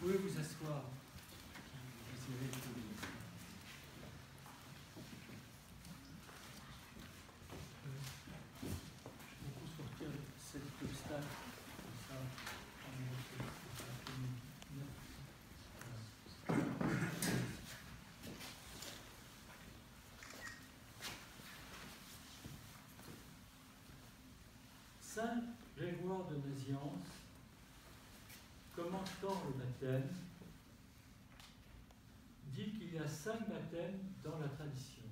pouvez vous asseoir. Désirez trouver. Je vais beaucoup sortir cet obstacle. Comme ça, on est Saint Grégoire de Nazianze, commentant le baptême, dit qu'il y a 5 baptêmes dans la tradition.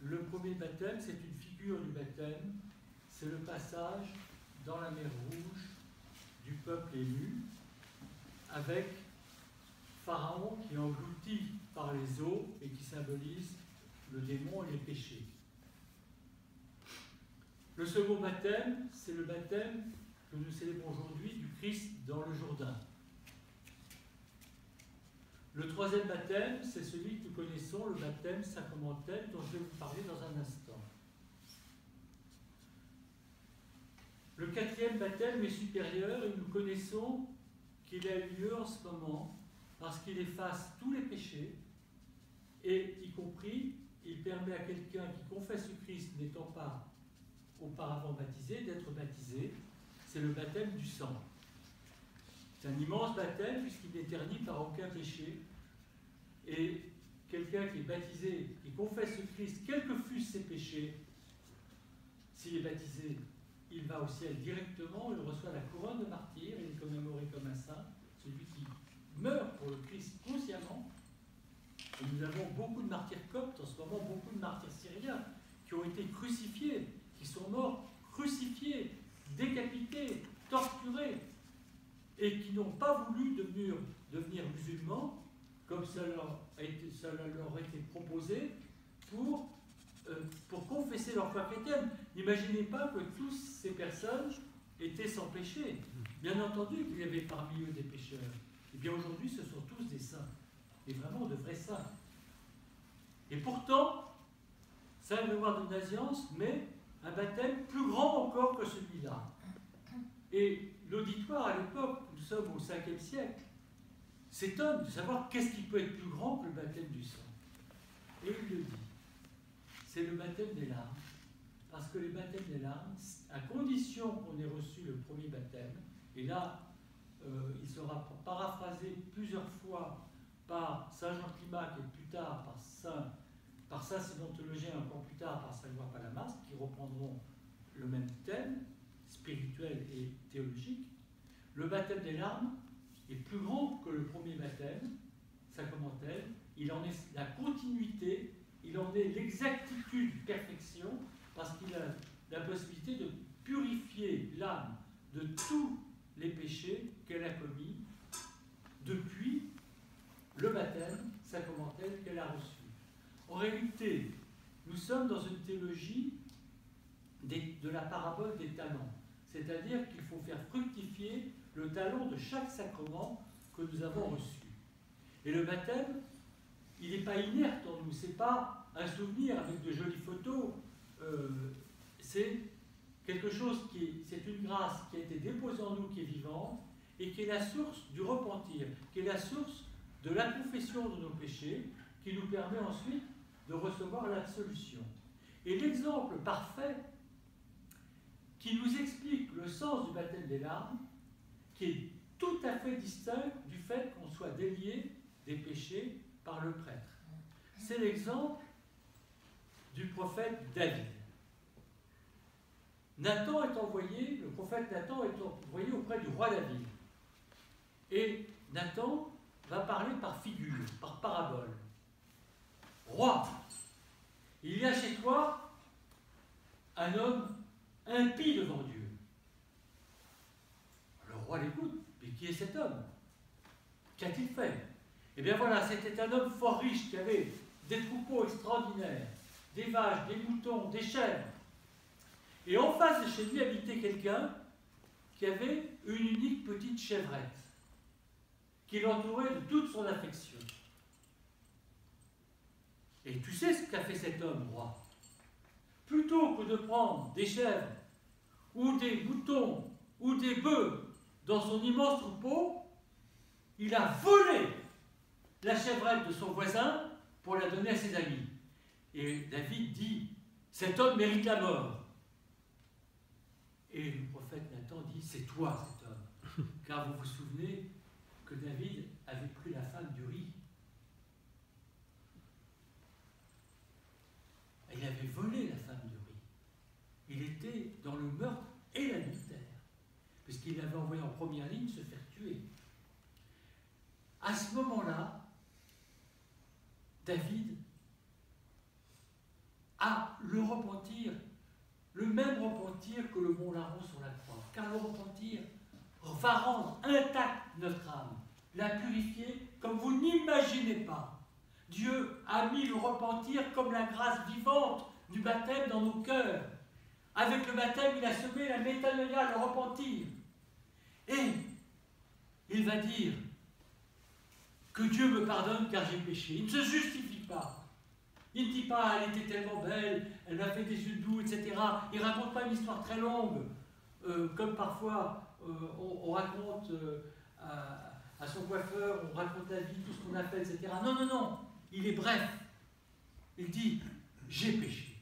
Le premier baptême, c'est une figure du baptême, c'est le passage dans la mer Rouge du peuple élu, avec Pharaon qui est englouti par les eaux et qui symbolise le démon et les péchés. Le second baptême, c'est le baptême que nous célébrons aujourd'hui du Christ dans le Jourdain. Le troisième baptême, c'est celui que nous connaissons, le baptême sacramentel, dont je vais vous parler dans un instant. Le quatrième baptême est supérieur et nous connaissons qu'il a eu lieu en ce moment parce qu'il efface tous les péchés et, y compris, il permet à quelqu'un qui confesse le Christ n'étant pas auparavant baptisé, d'être baptisé. C'est le baptême du sang. C'est un immense baptême puisqu'il n'est terni par aucun péché. Et quelqu'un qui est baptisé, qui confesse le Christ, quels que fussent ses péchés, s'il est baptisé, il va au ciel directement, il reçoit la couronne de martyr, il est commémoré comme un saint, celui qui meurt pour le Christ consciemment. Et nous avons beaucoup de martyrs coptes, en ce moment beaucoup de martyrs syriens, qui ont été crucifiés, qui sont morts crucifiés, décapités, torturés, et qui n'ont pas voulu devenir musulmans, comme ça leur a été proposé, pour confesser leur foi chrétienne. N'imaginez pas que toutes ces personnes étaient sans péché. Bien entendu qu'il y avait parmi eux des pécheurs. Et bien aujourd'hui, ce sont tous des saints, et vraiment de vrais saints. Et pourtant, Saint Grégoire de Nazianze met un baptême plus grand encore que celui-là. Et l'auditoire à l'époque, nous sommes au 5e siècle, s'étonne de savoir qu'est-ce qui peut être plus grand que le baptême du sang. Et il le dit. C'est le baptême des larmes. Parce que les baptêmes des larmes, à condition qu'on ait reçu le premier baptême, et là, il sera paraphrasé plusieurs fois par Saint Jean Climac et plus tard par Saint Simon Théologien, encore plus tard par Saint Grégoire Palamas, qui reprendront le même thème, spirituel et théologique. Le baptême des larmes est plus grand que le premier baptême sacramentel. Il en est la continuité, il en est l'exactitude, perfection, parce qu'il a la possibilité de purifier l'âme de tous les péchés qu'elle a commis depuis le baptême sacramentel qu'elle a reçu. En réalité, nous sommes dans une théologie de la parabole des talents, c'est-à-dire qu'il faut faire fructifier le talent de chaque sacrement que nous avons reçu. Et le baptême, il n'est pas inerte en nous, ce n'est pas un souvenir avec de jolies photos, c'est quelque chose c'est une grâce qui a été déposée en nous, qui est vivante, et qui est la source du repentir, qui est la source de la confession de nos péchés, qui nous permet ensuite de recevoir l'absolution. Et l'exemple parfait qui nous explique le sens du baptême des larmes, qui est tout à fait distinct du fait qu'on soit délié des péchés par le prêtre. C'est l'exemple du prophète David. Le prophète Nathan est envoyé auprès du roi David. Et Nathan va parler par figure, par parabole. Roi, il y a chez toi un homme impie devant Dieu. Le roi l'écoute. Mais qui est cet homme? Qu'a-t-il fait? Eh bien voilà, c'était un homme fort riche qui avait des troupeaux extraordinaires, des vaches, des moutons, des chèvres. Et en face de chez lui habitait quelqu'un qui avait une unique petite chevrette qui l'entourait de toute son affection. Et tu sais ce qu'a fait cet homme, roi? Plutôt que de prendre des chèvres ou des moutons ou des bœufs dans son immense troupeau, il a volé la chevrette de son voisin pour la donner à ses amis. Et David dit, cet homme mérite la mort. Et le prophète Nathan dit, c'est toi cet homme. Car vous vous souvenez que David avait pris la femme d'Uri. Il avait volé la femme d'Uri. Il était dans le meurtre et l'adultère, puisqu'il l'avait envoyé en première ligne se faire tuer. À ce moment-là, David a le repentir, le même repentir que le bon larron sur la croix. Car le repentir va rendre intacte notre âme, la purifier comme vous n'imaginez pas. Dieu a mis le repentir comme la grâce vivante du baptême dans nos cœurs. Avec le baptême, il a semé la métanoïa, le repentir. Et il va dire que Dieu me pardonne car j'ai péché. Il ne se justifie pas. Il ne dit pas, elle était tellement belle, elle m'a fait des yeux doux, etc. Il ne raconte pas une histoire très longue, comme parfois on raconte à son coiffeur, on raconte la vie, tout ce qu'on a fait, etc. Non, non, non. Il est bref. Il dit, j'ai péché.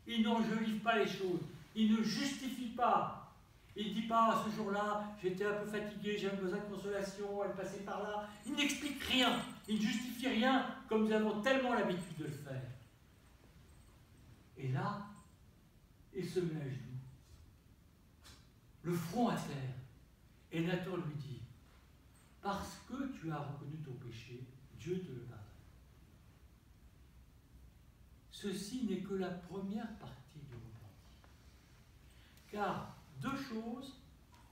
Il n'enjolive pas les choses. Il ne justifie pas. Il ne dit pas, ce jour-là, j'étais un peu fatigué, j'avais besoin de consolation, elle passait par là. Il n'explique rien. Il ne justifie rien, comme nous avons tellement l'habitude de le faire. Et là, il se met à genoux, le front à terre. Et Nathan lui dit, parce que tu as reconnu ton péché, Dieu te le pardonne. Ceci n'est que la première partie du repentir. Car deux choses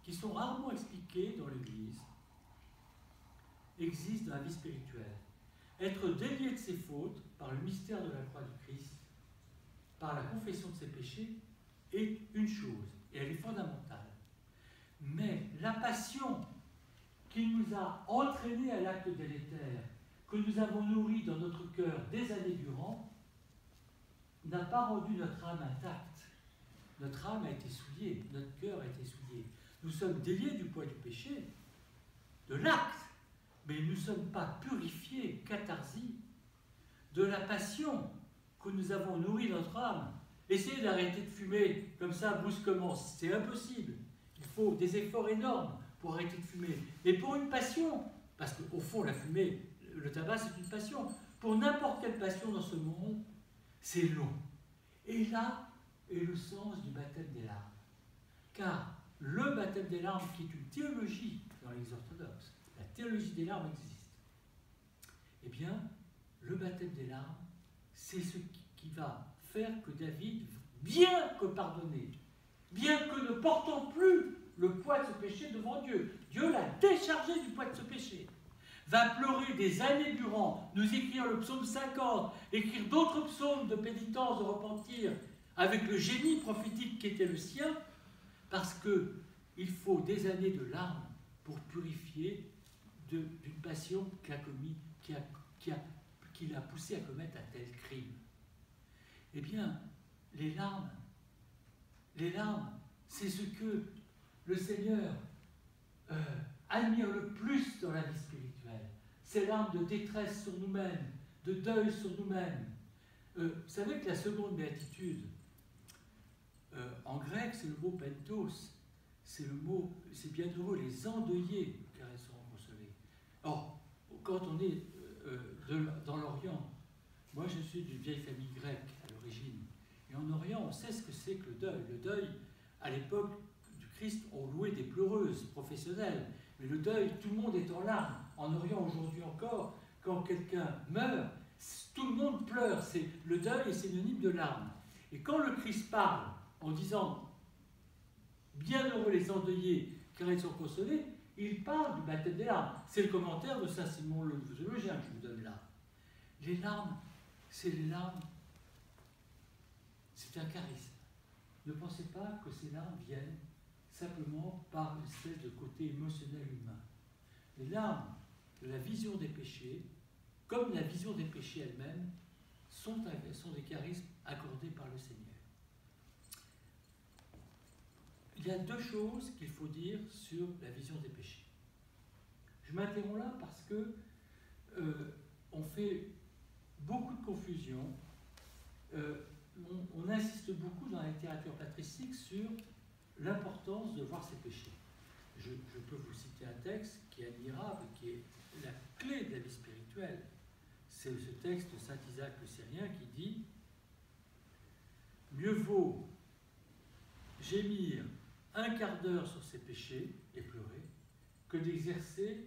qui sont rarement expliquées dans l'Église existent dans la vie spirituelle. Être délié de ses fautes par le mystère de la croix du Christ, par la confession de ses péchés, est une chose, et elle est fondamentale. Mais la passion qui nous a entraînés à l'acte délétère, que nous avons nourri dans notre cœur des années durant, n'a pas rendu notre âme intacte. Notre âme a été souillée, notre cœur a été souillé. Nous sommes déliés du poids du péché, de l'acte, mais nous ne sommes pas purifiés, catharsis, de la passion que nous avons nourri notre âme. Essayez d'arrêter de fumer comme ça brusquement, c'est impossible. Il faut des efforts énormes pour arrêter de fumer. Et pour une passion, parce qu'au fond, la fumée, le tabac, c'est une passion. Pour n'importe quelle passion dans ce monde, c'est long. Et là est le sens du baptême des larmes. Car le baptême des larmes, qui est une théologie dans l'Église orthodoxe, la théologie des larmes existe. Eh bien, le baptême des larmes, c'est ce qui va faire que David, bien que pardonné, bien que ne portant plus le poids de ce péché devant Dieu, Dieu l'a déchargé du poids de ce péché, va pleurer des années durant, nous écrire le psaume 50, écrire d'autres psaumes de pénitence, de repentir, avec le génie prophétique qui était le sien, parce qu'il faut des années de larmes pour purifier d'une passion qu'il a commis, qui l'a poussé à commettre un tel crime. Eh bien, les larmes, c'est ce que le Seigneur admire le plus dans la vie spirituelle. Ces larmes de détresse sur nous-mêmes, de deuil sur nous-mêmes. Vous savez que la seconde béatitude, en grec, c'est le mot pentos. C'est bien heureux, les endeuillés, car ils seront consolés. Or, quand on est dans l'Orient, moi je suis d'une vieille famille grecque à l'origine, et en Orient, on sait ce que c'est que le deuil. Le deuil, à l'époque du Christ, on louait des pleureuses professionnelles. Mais le deuil, tout le monde est en larmes. En Orient, aujourd'hui encore, quand quelqu'un meurt, tout le monde pleure. Le deuil est synonyme de larmes. Et quand le Christ parle en disant « Bienheureux les endeuillés, car ils sont consolés », il parle du baptême des larmes. C'est le commentaire de saint Simon le théologien que je vous donne là. Les larmes, c'est les larmes, c'est un charisme. Ne pensez pas que ces larmes viennent simplement par une espèce de côté émotionnel humain. Les larmes de la vision des péchés, comme la vision des péchés elle-même, sont des charismes accordés par le Seigneur. il y a deux choses qu'il faut dire sur la vision des péchés. Je m'interromps là parce que on fait beaucoup de confusion. On insiste beaucoup dans la littérature patristique sur l'importance de voir ses péchés. Je peux vous citer un texte qui est admirable, qui est la clé de la vie spirituelle. C'est ce texte de saint Isaac le Syrien qui dit « Mieux vaut gémir un quart d'heure sur ses péchés et pleurer que d'exercer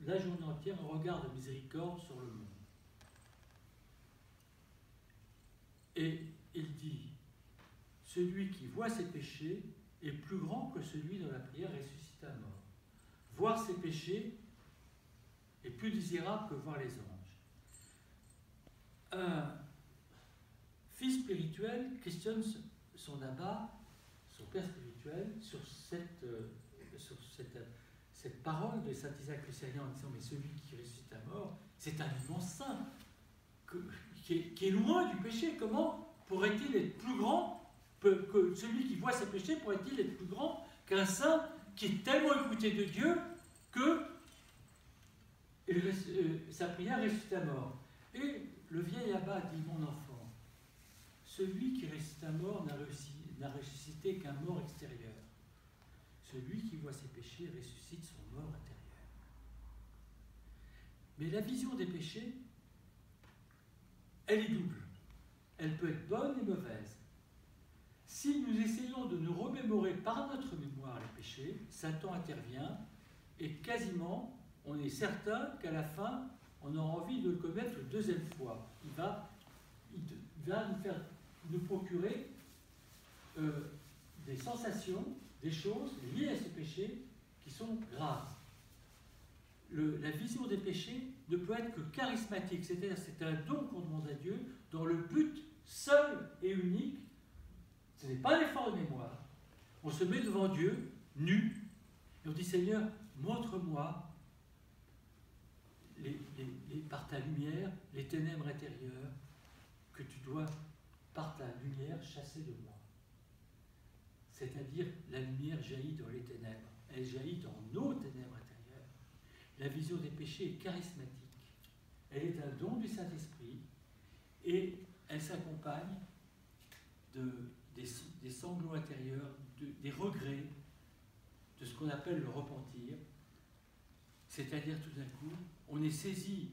la journée entière un regard de miséricorde sur le monde. » Et il dit « Celui qui voit ses péchés est plus grand que celui dont la prière ressuscite à mort. Voir ses péchés est plus désirable que voir les anges. » Un fils spirituel questionne son abbat, son père spirituel, sur cette parole de saint Isaac le Syrien en disant « Mais celui qui ressuscite à mort, c'est un immense saint qui est loin du péché. Comment pourrait-il être plus grand que celui qui voit ses péchés pourrait-il être plus grand qu'un saint qui est tellement écouté de Dieu que sa prière ressuscite à mort. » Et le vieil abbat dit « Mon enfant, celui qui ressuscite à mort n'a ressuscité qu'un mort extérieur. Celui qui voit ses péchés ressuscite son mort intérieur. » Mais la vision des péchés, elle est double. Elle peut être bonne et mauvaise. Si nous essayons de nous remémorer par notre mémoire les péchés, Satan intervient et quasiment, on est certain qu'à la fin, on aura envie de le commettre une deuxième fois. Il va nous procurer des sensations, des choses liées à ces péchés qui sont graves. La vision des péchés ne peut être que charismatique, c'est-à-dire c'est un don qu'on demande à Dieu dont le but seul et unique, ce n'est pas l'effort de mémoire. On se met devant Dieu, nu, et on dit « Seigneur, montre-moi par ta lumière les ténèbres intérieures que tu dois, par ta lumière, chasser de moi. » C'est-à-dire, la lumière jaillit dans les ténèbres. Elle jaillit dans nos ténèbres intérieures. La vision des péchés est charismatique. Elle est un don du Saint-Esprit et elle s'accompagne des sanglots intérieurs, des regrets, de ce qu'on appelle le repentir. C'est-à-dire, tout d'un coup, on est saisi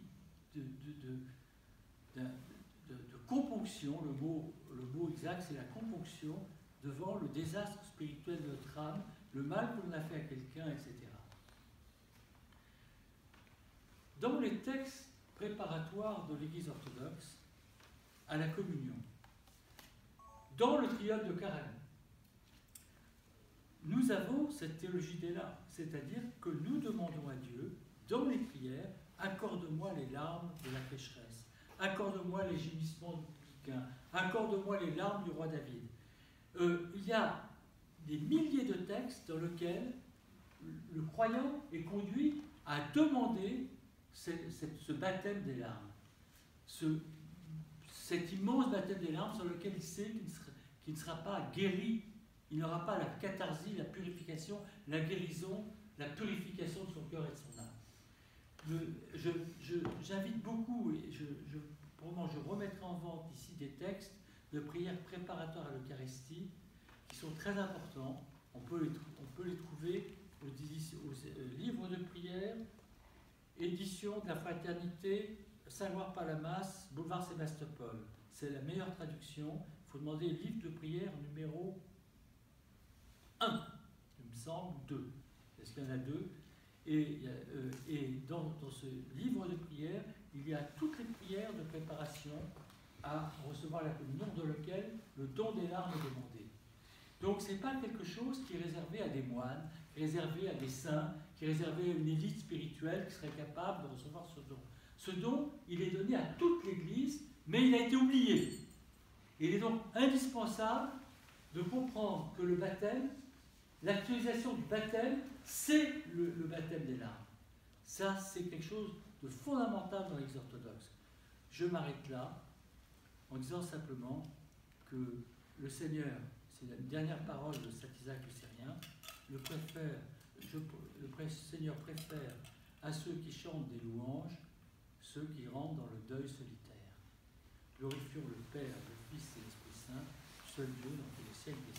de componction. Le mot exact, c'est la componction devant le désastre spirituel de notre âme, le mal que l'on a fait à quelqu'un, etc. Dans les textes préparatoires de l'Église orthodoxe à la communion, dans le triomphe de Carême, nous avons cette théologie des larmes, c'est-à-dire que nous demandons à Dieu, dans les prières, accorde-moi les larmes de la pécheresse, accorde-moi les gémissements du publicain, accorde-moi les larmes du roi David. Il y a des milliers de textes dans lesquels le croyant est conduit à demander ce baptême des larmes, cet immense baptême des larmes sur lequel il sait qu'il ne sera pas guéri, il n'aura pas la catharsis, la purification, la guérison, la purification de son cœur et de son âme. J'invite beaucoup, et probablement je remettrai en vente ici des textes de prières préparatoires à l'Eucharistie qui sont très importants. On peut les trouver aux livres de prière, édition de la Fraternité, Saint-Gloire-Palamas, boulevard Sébastopol. C'est la meilleure traduction. Il faut demander le livre de prière numéro 1, il me semble, 2. Est-ce qu'il y en a 2 ? Et dans ce livre de prière, il y a toutes les prières de préparation à recevoir la communion, dans lequel le don des larmes est demandé. Donc ce n'est pas quelque chose qui est réservé à des moines, qui est réservé à des saints, qui est réservé à une élite spirituelle qui serait capable de recevoir ce don. Ce don, il est donné à toute l'Église, mais il a été oublié. Il est donc indispensable de comprendre que le baptême, l'actualisation du baptême, c'est le baptême des larmes. Ça, c'est quelque chose de fondamental dans l'Église orthodoxe. Je m'arrête là en disant simplement que le Seigneur, c'est la dernière parole de saint Isaac le Syrien, le Seigneur préfère à ceux qui chantent des louanges, ceux qui rentrent dans le deuil solitaire. Glorifions le Père, le Fils et l'Esprit Saint, seul Dieu dans tous les siècles.